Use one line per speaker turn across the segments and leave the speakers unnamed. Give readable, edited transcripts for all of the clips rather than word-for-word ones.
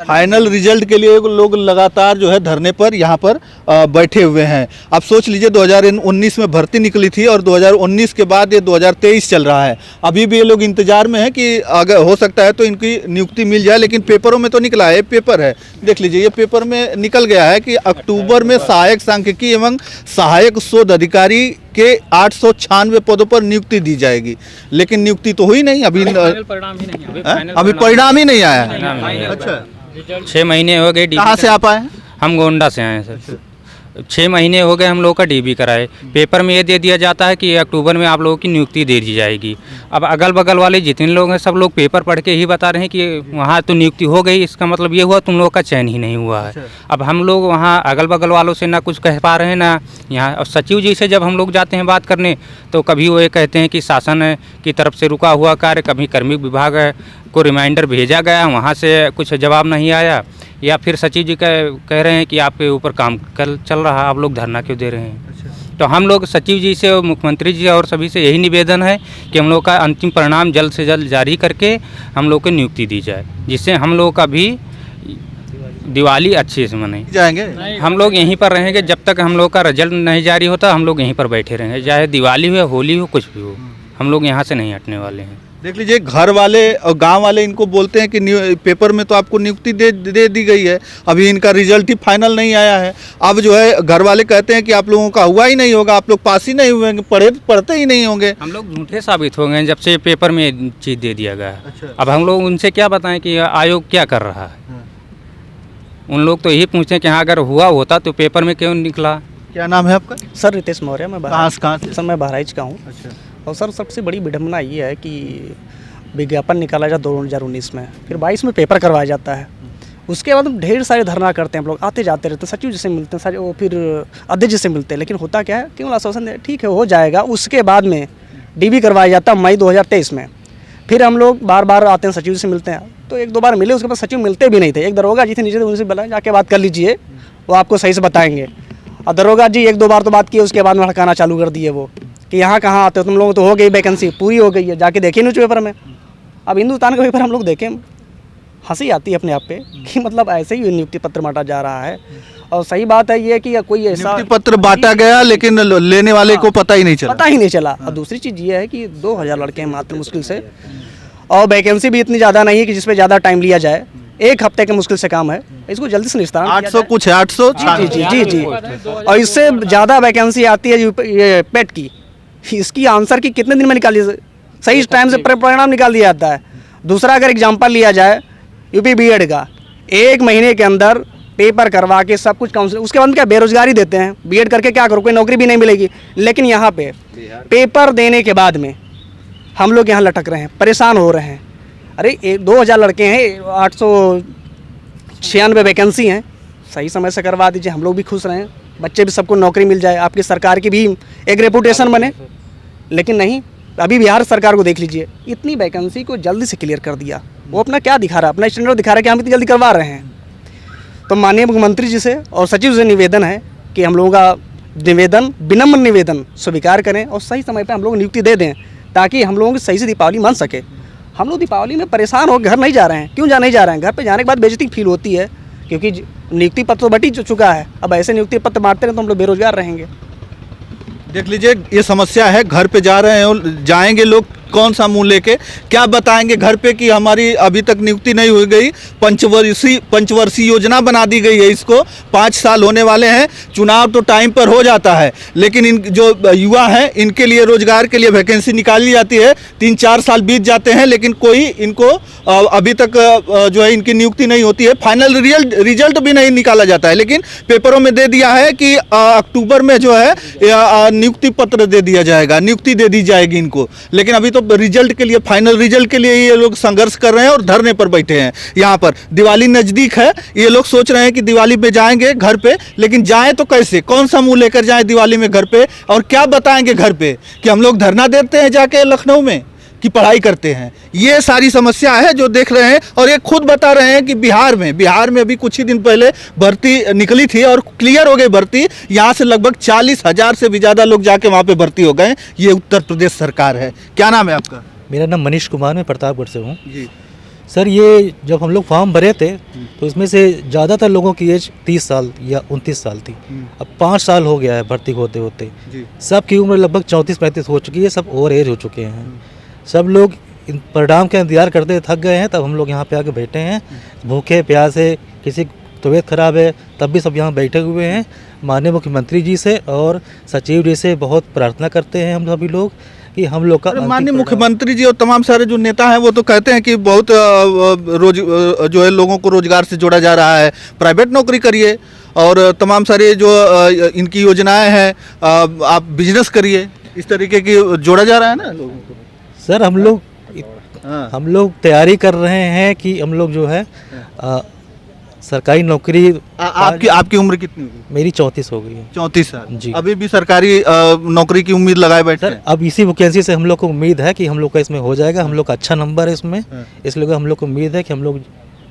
Final result के लिए लोग लगातार जो है धरने पर यहाँ पर बैठे हुए हैं। अब सोच लीजिए 2019 में भर्ती निकली थी और 2019 के बाद ये 2023 चल रहा है। अभी भी ये लोग इंतजार में हैं कि अगर हो सकता है तो इनकी नियुक्ति मिल जाए, लेकिन पेपरों में तो निकला है, पेपर है, देख लीजिए ये पेपर में निकल गया है कि अक्टूबर में सहायक सांख्यिकी एवं सहायक शोध अधिकारी के 896 पदों पर नियुक्ति दी जाएगी, लेकिन नियुक्ति तो हुई नहीं। अभी परिणाम ही नहीं आया है। अच्छा,
6 महीने हो गए।
कहाँ से आप आए हैं?
हम गोंडा से आए हैं सर। 6 महीने हो गए हम लोग का डीबी कराए। पेपर में ये दे दिया जाता है कि अक्टूबर में आप लोगों की नियुक्ति दे दी जाएगी। अब अगल बगल वाले जितने लोग हैं सब लोग पेपर पढ़ के ही बता रहे हैं कि वहाँ तो नियुक्ति हो गई, इसका मतलब ये हुआ तुम लोग का चयन ही नहीं हुआ है। अब हम लोग वहाँ अगल बगल वालों से ना कुछ कह पा रहे हैं ना यहाँ। और सचिव जी से जब हम लोग जाते हैं बात करने तो कभी वो ये कहते हैं कि शासन की तरफ से रुका हुआ कार्य, कभी कार्मिक विभाग को रिमाइंडर भेजा गया, वहाँ से कुछ जवाब नहीं आया, या फिर सचिव जी कह रहे हैं कि आपके ऊपर काम चल रहा है, आप लोग धरना क्यों दे रहे हैं। अच्छा। तो हम लोग सचिव जी से और मुख्यमंत्री जी और सभी से यही निवेदन है कि हम लोग का अंतिम परिणाम जल्द से जल्द जारी करके हम लोग को नियुक्ति दी जाए, जिससे हम लोग का भी दिवाली अच्छे से मनाए
जाएंगे।
हम लोग यहीं पर रहेंगे जब तक हम लोग का रिजल्ट नहीं जारी होता। हम लोग यहीं पर बैठे रहेंगे, चाहे दिवाली हो, होली हो, कुछ भी हो, हम लोग यहाँ से नहीं हटने वाले हैं।
देख लीजिए घर वाले और गांव वाले इनको बोलते हैं कि पेपर में तो आपको नियुक्ति दे दी गई है, अभी इनका रिजल्ट ही फाइनल नहीं आया है। अब जो है घर वाले कहते हैं कि आप लोगों का हुआ ही नहीं होगा, आप लोग पास ही नहीं हुए, पढ़ते ही नहीं होंगे।
हम लोग झूठे साबित हो गए जब से पेपर में चीज़ दे दिया गया है। अच्छा। अब हम लोग उनसे क्या बताएं कि आयोग क्या कर रहा है। उन लोग तो यही पूछते हैं कि हाँ अगर हुआ होता तो पेपर में क्यों निकला।
क्या नाम है आपका?
सर रितेश मौर्य। मैं
कहाँ से?
सर मैं बहराइच का हूँ।
अच्छा।
और सर सबसे बड़ी विडम्बना ये है कि विज्ञापन निकाला जाता 2019 में, फिर 22 में पेपर करवाया जाता है। उसके बाद हम ढेर सारे धरना करते हैं, हम लोग आते जाते रहते हैं, सचिव जी से मिलते हैं सारे, वो फिर अध्यक्ष जी से मिलते हैं, लेकिन होता क्या है, केवल आश्वासन दे ठीक है हो जाएगा। उसके बाद में डीबी करवाया जाता मई 2023 में। फिर हम लोग बार बार आते हैं, सचिव जी से मिलते हैं, तो 1-2 बार मिले, उसके बाद सचिव मिलते भी नहीं थे। एक दरोगा जी थे नीचे, उनसे बोला जाके बात कर लीजिए, वो आपको सही से बताएंगे। और दरोगा जी 1-2 बार तो बात की, उसके बाद में हड़काना चालू कर दिए वो कि यहाँ कहाँ आते हो तुम लोग, तो हो गई वैकेंसी, पूरी हो गई है, जाके देखिए न्यूज़ पेपर में। अब हिंदुस्तान का पेपर हम लोग देखें, हंसी आती है अपने आप पे कि मतलब ऐसे ही नियुक्ति पत्र बांटा जा रहा है। और सही बात है ये कि कोई ऐसा
नियुक्ति पत्र बांटा गया लेकिन लेने वाले को पता ही नहीं चला।
और दूसरी चीज़ ये है कि 2000 लड़के हैं मात्र मुश्किल से, और वैकेंसी भी इतनी ज़्यादा नहीं है कि जिसपे ज़्यादा टाइम लिया जाए। 1 हफ्ते के मुश्किल से काम है, इसको जल्दी से निस्तारण
800 कुछ है, 800।
जी। और इससे ज़्यादा वैकेंसी आती है ये पेट की, इसकी आंसर की कितने दिन में निकाली, सही टाइम से परिणाम निकाल दिया जाता है। दूसरा अगर एग्जाम्पल लिया जाए यूपी बीएड का, 1 महीने के अंदर पेपर करवा के सब कुछ काउंसिल, उसके बाद क्या बेरोजगारी देते हैं, बीएड करके क्या करो, कोई नौकरी भी नहीं मिलेगी। लेकिन यहाँ पे पेपर देने के बाद में हम लोग यहाँ लटक रहे हैं, परेशान हो रहे हैं। अरे 2000 लड़के हैं, 896 वैकेंसी हैं, सही समय से करवा दीजिए, हम लोग भी खुश रहें, बच्चे भी सबको नौकरी मिल जाए, आपकी सरकार की भी एक रेपुटेशन बने। लेकिन नहीं, अभी बिहार सरकार को देख लीजिए, इतनी वैकेंसी को जल्दी से क्लियर कर दिया। वो अपना क्या दिखा रहा है, अपना स्टैंडर्ड दिखा रहा है कि हम इतनी जल्दी करवा रहे हैं। तो माननीय मुख्यमंत्री जी से और सचिव से निवेदन है कि हम लोगों का निवेदन, विनम्र निवेदन स्वीकार करें और सही समय पर हम लोग नियुक्ति दे दें, ताकि हम लोगों की सही से दीपावली मन सके। हम लोग दीपावली में परेशान हो घर नहीं जा रहे हैं। क्यों नहीं जा रहे हैं? घर पे जाने के बाद बेइज्जती फील होती है, क्योंकि नियुक्ति पत्र तो बट ही चुका है। अब ऐसे नियुक्ति पत्र बांटते रहे तो हम लोग बेरोजगार रहेंगे।
देख लीजिए ये समस्या है, घर पे जा रहे हैं, जाएंगे लोग कौन सा मुंह लेके क्या बताएंगे घर पे कि हमारी अभी तक नियुक्ति नहीं हो गई। पंचवर्षीय योजना बना दी गई है, इसको 5 साल होने वाले हैं, चुनाव तो टाइम पर हो जाता है, लेकिन इन जो युवा हैं इनके लिए रोजगार के लिए वैकेंसी निकाली जाती है, 3-4 साल बीत जाते हैं, लेकिन कोई इनको अभी तक जो है इनकी नियुक्ति नहीं होती है। फाइनल रिजल्ट भी नहीं निकाला जाता है, लेकिन पेपरों में दे दिया है कि अक्टूबर में जो है नियुक्ति पत्र दे दिया जाएगा, नियुक्ति दे दी जाएगी इनको। लेकिन अभी तो रिजल्ट के लिए, फाइनल रिजल्ट के लिए ये लोग संघर्ष कर रहे हैं और धरने पर बैठे हैं। यहाँ पर दिवाली नजदीक है, ये लोग सोच रहे हैं कि दिवाली पे जाएंगे घर पे, लेकिन जाएं तो कैसे, कौन सा मुंह लेकर जाएं दिवाली में घर पे, और क्या बताएंगे घर पे कि हम लोग धरना देते हैं जाके लखनऊ में कि पढ़ाई करते हैं। ये सारी समस्या है जो देख रहे हैं। और ये खुद बता रहे हैं कि बिहार में अभी कुछ ही दिन पहले भर्ती निकली थी और क्लियर हो गई भर्ती। यहाँ से लगभग 40,000 से भी ज़्यादा लोग जाके वहाँ पे भर्ती हो गए। ये उत्तर प्रदेश सरकार है। क्या नाम है आपका?
मेरा नाम मनीष कुमार, मैं प्रतापगढ़ से हूँ।
जी
सर ये जब हम लोग फॉर्म भरे थे तो इसमें से ज़्यादातर लोगों की एज 30 साल या 29 साल थी। अब 5 साल हो गया है भर्ती होते होते।
जी।
सब की उम्र लगभग 34-35 हो चुकी है, सब ओवर एज हो चुके हैं। सब लोग इन परिणाम का इंतजार करते थक गए हैं, तब हम लोग यहाँ पे आके बैठे हैं, भूखे प्यासे, किसी की तबीयत खराब है तब भी सब यहाँ बैठे हुए हैं। माननीय मुख्यमंत्री जी से और सचिव जी से बहुत प्रार्थना करते हैं हम सभी लोग कि हम लोग का
अरे
अंतिम
माननीय
परिणाम-
मुख्यमंत्री जी और तमाम सारे जो नेता हैं वो तो कहते हैं कि बहुत जो है लोगों को रोजगार से जोड़ा जा रहा है, प्राइवेट नौकरी करिए और तमाम सारे जो इनकी योजनाएं हैं, आप बिजनेस करिए, इस तरीके की जोड़ा जा रहा है ना लोगों को।
सर
हाँ।
हम लोग तैयारी कर रहे हैं कि हम लोग जो है सरकारी नौकरी
आपकी उम्र कितनी होगी?
मेरी 34 हो गई है
34 साल।
जी।
अभी भी सरकारी नौकरी की उम्मीद लगाए बैठे
सर।
हैं।
अब इसी वैकेंसी से हम लोग को उम्मीद है कि हम लोग का इसमें हो जाएगा, हम लोग का अच्छा नंबर है इसमें,
हाँ।
इसलिए हम लोग को उम्मीद है कि हम लोग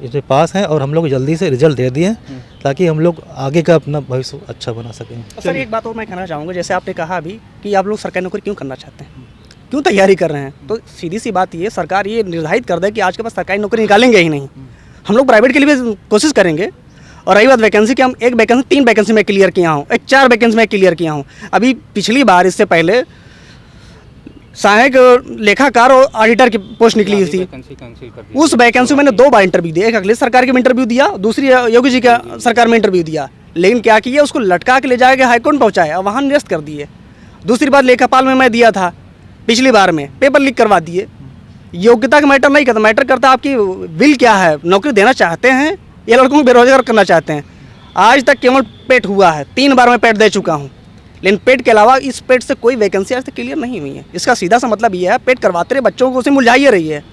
इसमें पास हैं और हम लोग जल्दी से रिजल्ट दे दिए ताकि हम लोग आगे का अपना भविष्य अच्छा बना सकें।
सर एक बात और मैं कहना चाहूँगा, जैसे आपने कहा अभी कि आप लोग सरकारी नौकरी क्यों करना चाहते हैं, क्यों तैयारी कर रहे हैं, तो सीधी सी बात ये, सरकार ये निर्धारित कर दे कि आज के पास सरकारी नौकरी निकालेंगे ही नहीं, हम लोग प्राइवेट के लिए भी कोशिश करेंगे। और रही बात वैकेंसी की, हम 1 वैकेंसी 3 वैकेंसी में क्लियर किया हूँ, 4 वैकेंसी में क्लियर किया हूँ। अभी पिछली बार इससे पहले सहायक लेखाकार और ऑडिटर की पोस्ट निकली थी, उस वैकेंसी में मैंने 2 बार इंटरव्यू दिया, एक अखिलेश सरकार के में इंटरव्यू दिया, दूसरी योगी जी का सरकार में इंटरव्यू दिया, लेकिन क्या किया, उसको लटका के ले जाके हाईकोर्ट पहुँचाया और वहाँ निरस्त कर दिए। दूसरी बार लेखापाल में मैं दिया था पिछली बार में, पेपर लीक करवा दिए। योग्यता का मैटर नहीं करता, मैटर करता आपकी विल क्या है, नौकरी देना चाहते हैं या लड़कों को बेरोजगार करना चाहते हैं। आज तक केवल पेट हुआ है, 3 बार मैं पेट दे चुका हूँ, लेकिन पेट के अलावा इस पेट से कोई वैकेंसी आज तक क्लियर नहीं हुई है। इसका सीधा सा मतलब ये है, पेट करवाते रहे बच्चों को, उसे मुरझाइए रही है,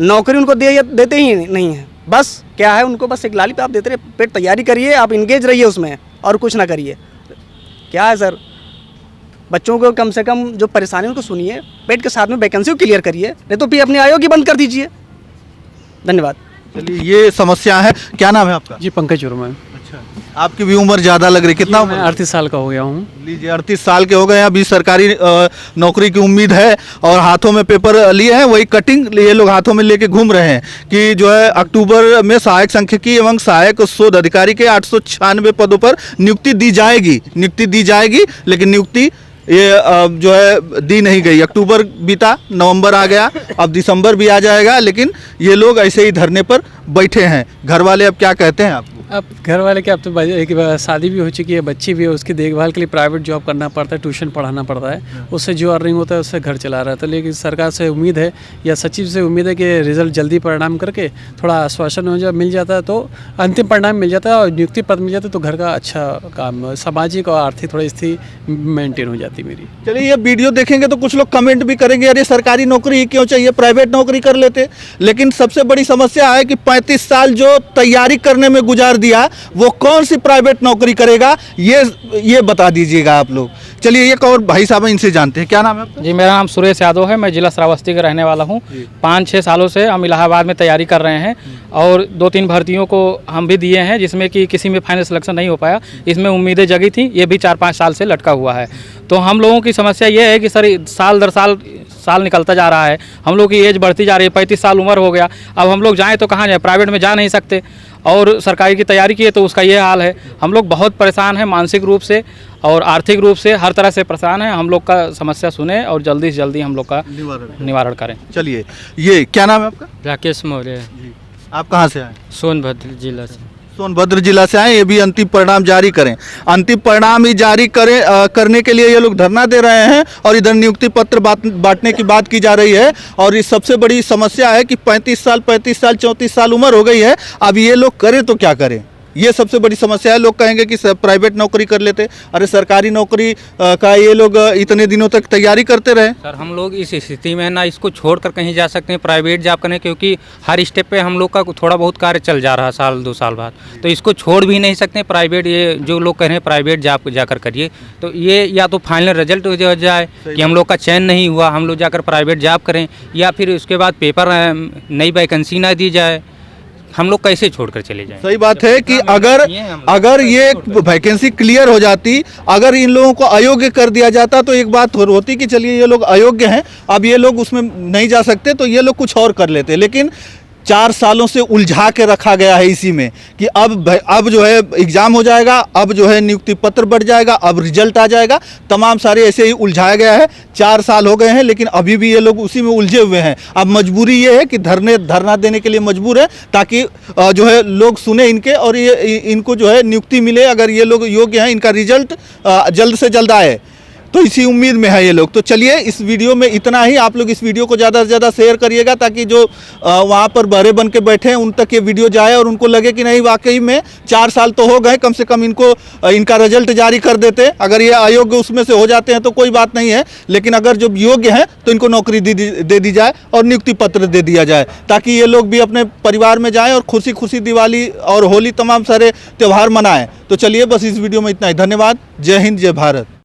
नौकरी उनको देते ही नहीं है। बस क्या है, उनको बस एक लाली पे आप देते रहे, पेट तैयारी करिए, आप इंगेज रहिए उसमें और कुछ ना करिए। क्या है सर, बच्चों को कम से कम जो परेशानी उनको सुनिए, पेट के साथ में वैकेंसी को क्लियर करिए, नहीं तो फिर अपने आयोग ही बंद कर दीजिए। धन्यवाद।
चलिए, ये समस्या है। क्या नाम है आपका?
जी पंकज वर्मा।
अच्छा, आपकी भी उम्र ज़्यादा लग रही, कितना
मैं 38 साल का हो गया हूँ।
लीजिए, 38 साल के हो गए हैं, अभी सरकारी नौकरी की उम्मीद है और हाथों में पेपर लिए हैं, वही कटिंग ये लोग हाथों में लेके घूम रहे हैं कि जो है अक्टूबर में सहायक सांख्यिकी एवं सहायक शोध अधिकारी के 896 पदों पर नियुक्ति दी जाएगी, लेकिन नियुक्ति ये जो है दी नहीं गई। अक्टूबर बीता, नवंबर आ गया, अब दिसंबर भी आ जाएगा, लेकिन ये लोग ऐसे ही धरने पर बैठे हैं। घर वाले अब क्या कहते हैं आपको?
अब घर वाले क्या, अब तो एक शादी भी हो चुकी है, बच्ची भी है, उसकी देखभाल के लिए प्राइवेट जॉब करना पड़ता है, ट्यूशन पढ़ाना पड़ता है, उससे जो अर्निंग होता है उससे घर चला रहा था। लेकिन सरकार से उम्मीद है या सचिव से उम्मीद है कि रिजल्ट जल्दी परिणाम करके थोड़ा आश्वासन हो मिल जाता है तो अंतिम परिणाम मिल जाता है और नियुक्ति पद मिल जाता है तो घर का अच्छा काम, सामाजिक और आर्थिक थोड़ी स्थिति मेंटेन हो जाती मेरी।
चलिए, ये वीडियो देखेंगे तो कुछ लोग कमेंट भी करेंगे, अरे सरकारी नौकरी ही क्यों चाहिए, प्राइवेट नौकरी कर लेते। लेकिन सबसे बड़ी समस्या है कि 35 साल जो तैयारी करने में गुजार दिया, वो कौन सी प्राइवेट नौकरी करेगा, ये बता दीजिएगा आप लोग। चलिए, एक और भाई साहब इनसे जानते हैं। क्या नाम है आपका?
जी, मेरा नाम सुरेश यादव है, मैं जिला श्रावस्ती का रहने वाला हूँ। 5-6 सालों से हम इलाहाबाद में तैयारी कर रहे हैं और 2-3 भर्तियों को हम भी दिए हैं, जिसमें कि किसी में फाइनल सिलेक्शन नहीं हो पाया। इसमें उम्मीदें जगी थी, ये भी 4-5 साल से लटका हुआ है। तो हम लोगों की समस्या ये है कि सर साल दर साल निकलता जा रहा है, हम लोग की एज बढ़ती जा रही है, 35 साल उम्र हो गया, अब हम लोग जाएँ तो कहाँ जाएँ, प्राइवेट में जा नहीं सकते और सरकारी की तैयारी की है तो उसका ये हाल है। हम लोग बहुत परेशान हैं, मानसिक रूप से और आर्थिक रूप से हर तरह से परेशान हैं। हम लोग का समस्या सुने और जल्दी से जल्दी हम लोग का निवारण करें।
चलिए, ये क्या नाम है आपका?
राकेश मौर्य,
आप कहाँ से आए?
सोनभद्र जिला से।
सोनभद्र जिला से आए, ये भी अंतिम परिणाम जारी करें, अंतिम परिणाम ही जारी करने के लिए ये लोग धरना दे रहे हैं और इधर नियुक्ति पत्र बांटने की बात की जा रही है। और इस सबसे बड़ी समस्या है कि 35 साल 34 साल उम्र हो गई है, अब ये लोग करें तो क्या करें, ये सबसे बड़ी समस्या है। लोग कहेंगे कि प्राइवेट नौकरी कर लेते, अरे सरकारी नौकरी का ये लोग इतने दिनों तक तैयारी करते रहे।
सर हम लोग इस स्थिति में ना इसको छोड़कर कहीं जा सकते हैं प्राइवेट जॉब करने, क्योंकि हर स्टेप पे हम लोग का थोड़ा बहुत कार्य चल जा रहा है 1-2 साल बाद, तो इसको छोड़ भी नहीं सकते प्राइवेट। ये जो लोग कह रहे हैं प्राइवेट जॉब जाकर करिए, तो ये या तो फाइनल रिजल्ट हो जाए कि हम लोग का चयन नहीं हुआ, हम लोग जाकर प्राइवेट जॉब करें, या फिर उसके बाद पेपर नई वैकेंसी ना दी जाए, हम लोग कैसे छोड़कर चले जाएं?
सही बात है कि अगर ये वैकेंसी क्लियर हो जाती, अगर इन लोगों को अयोग्य कर दिया जाता तो एक बात होती कि चलिए ये लोग अयोग्य हैं, अब ये लोग उसमें नहीं जा सकते तो ये लोग कुछ और कर लेते। लेकिन 4 सालों से उलझा के रखा गया है इसी में कि अब जो है एग्ज़ाम हो जाएगा, अब जो है नियुक्ति पत्र बढ़ जाएगा, अब रिजल्ट आ जाएगा, तमाम सारे ऐसे ही उलझाया गया है। 4 साल हो गए हैं लेकिन अभी भी ये लोग उसी में उलझे हुए हैं। अब मजबूरी ये है कि धरना देने के लिए मजबूर है ताकि जो है लोग सुने इनके और ये इनको जो है नियुक्ति मिले। अगर ये लोग योग्य हैं, इनका रिजल्ट जल्द से जल्द आए, तो इसी उम्मीद में है ये लोग। तो चलिए इस वीडियो में इतना ही। आप लोग इस वीडियो को ज़्यादा से ज़्यादा शेयर करिएगा ताकि जो वहाँ पर बहरे बन के बैठे हैं उन तक ये वीडियो जाए और उनको लगे कि नहीं वाकई में 4 साल तो हो गए, कम से कम इनको इनका रिजल्ट जारी कर देते। अगर ये अयोग्य उसमें से हो जाते हैं तो कोई बात नहीं है, लेकिन अगर जो योग्य हैं तो इनको नौकरी दे दी जाए और नियुक्ति पत्र दे दिया जाए ताकि ये लोग भी अपने परिवार में जाएँ और खुशी खुशी दिवाली और होली तमाम सारे त्यौहार मनाएँ। तो चलिए बस इस वीडियो में इतना ही। धन्यवाद। जय हिंद, जय भारत।